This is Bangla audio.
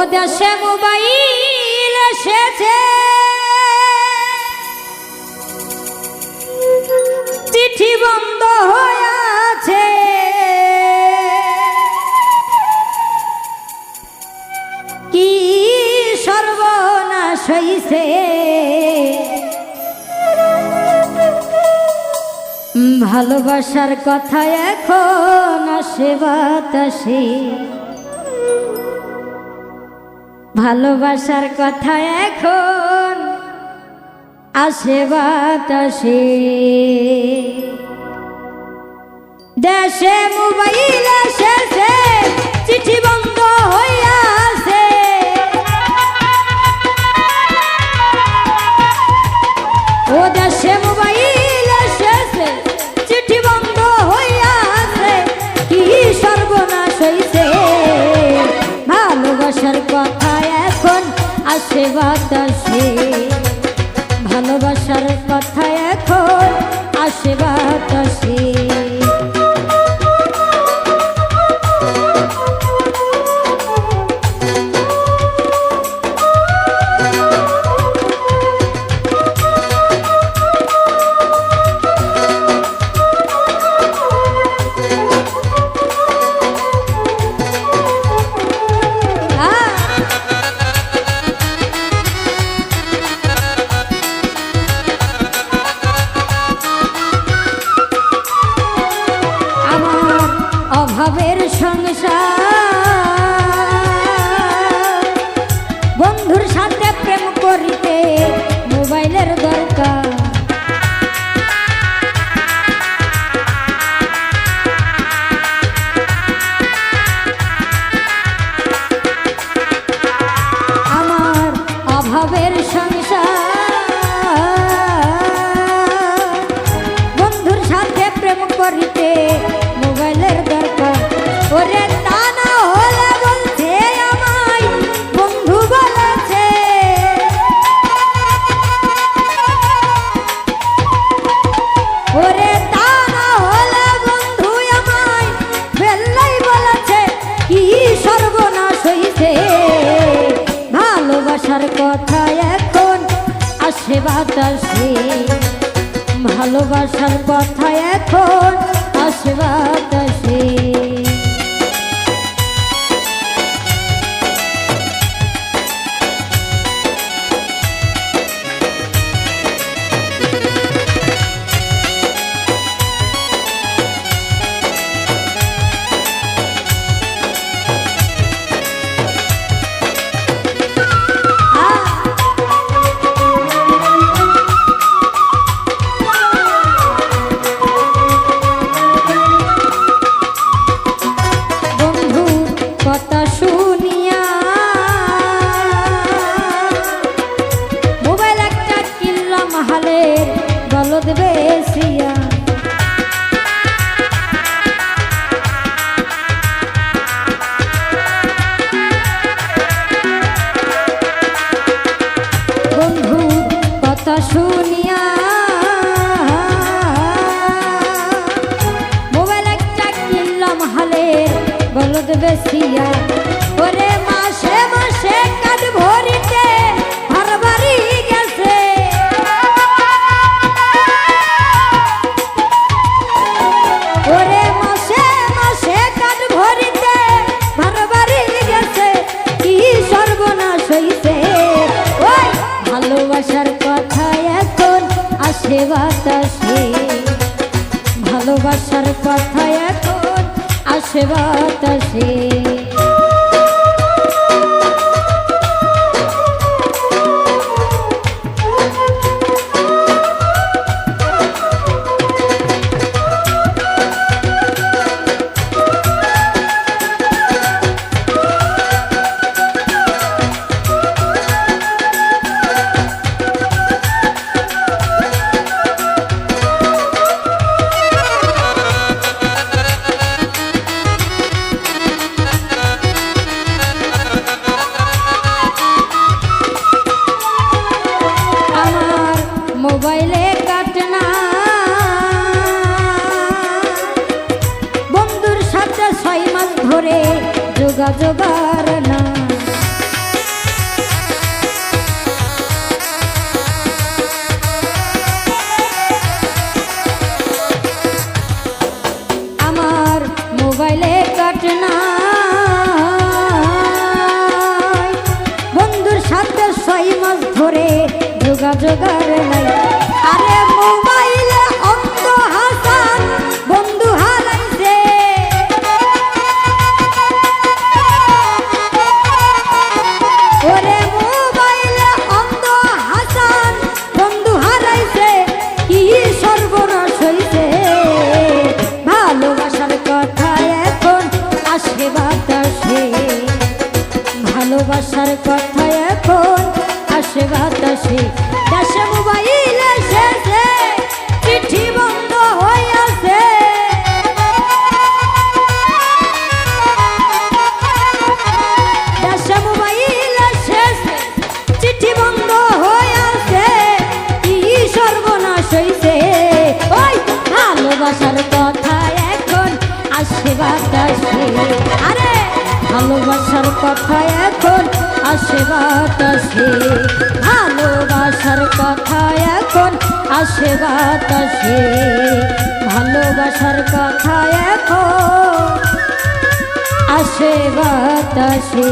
দেশে মোবাইল এসেছে, চিঠি বন্ধ হয়ে আছে, কি সর্বনাশ হইছে। ভালোবাসার কথা এখন আসে বাতাসে, ভালোবাসার কথা এখন আসে বাতাসে। দেশে মোবাইল এসেছে, চিঠি বন্ধ হইয়া আছে, ও দেশে মোবাইল এসেছে, চিঠি বন্ধ হইয়া আছে, কি সর্বনাশ হইছে। ভালোবাসার কথা এখন আসে বাতাসে, ভালোবাসার কথা এখন আসে বাতাসে। অভাবের সংসার, বন্ধুর সাথে প্রেম করিতে মোবাইলের দরকার। আমার অভাবের সংসার, বন্ধুর সাথে প্রেম করিতে মোবাইলের দরকার। ওরে তা না হলে বলছে আমায় বন্ধু বলেছে, ওরে তা না হলে বন্ধু আমায় ফেললেই বলেছে, কি সর্বনাশ হইছে। ভালোবাসার কথা এখন আসে বাতাসে, ভালোবাসার কথা এখন আসে বাতাসে। কথা শুনিয়া মোবাইল একটা কিনলাম হালের বলদ বেশিয়া, বন্ধু কথা শুনিয়া মোবাইল একটা কিনলাম হালের বলদ বেশিয়া। ওরে মাসে মাসে কাঠ ভরিতে ঘর বাড়ি গেছে, ওরে মাসে মাসে কাঠ ভরিতে ঘর বাড়ি গেছে, কি সর্বনাশ হইছে। ওই ভালোবাসার কথা এখন আসে বাতাসে, ভালোবাসার কথা এখন আসে বাতাসে। ধরে যোগাযোগার নাই। আরে মোবাইলে অন্ধ হাসান বন্ধু হারাইছে, ওরে মোবাইলে অন্ধ হাসান বন্ধু হারাইছে, কি সর্বনাশ হইছে। ভালোবাসার কথা এখন আসে বাতাসে, ভালোবাসার কথা এখন আসে বাতাসে। দেশে মোবাইল এসেছে, চিঠি বন্ধ হইয়াছে, দেশে মোবাইল এসেছে, চিঠি বন্ধ হইয়াছে, কি সর্বনাশ হইছে। ওই ভালোবাসার কথা এখন আসে বাতাসে, আরে ভালোবাসার কথা এখন আসে বাতাসে, ভালোবাসার কথা এখন আসে বাতাসে, ভালোবাসার কথা এখন আসে বাতাসে।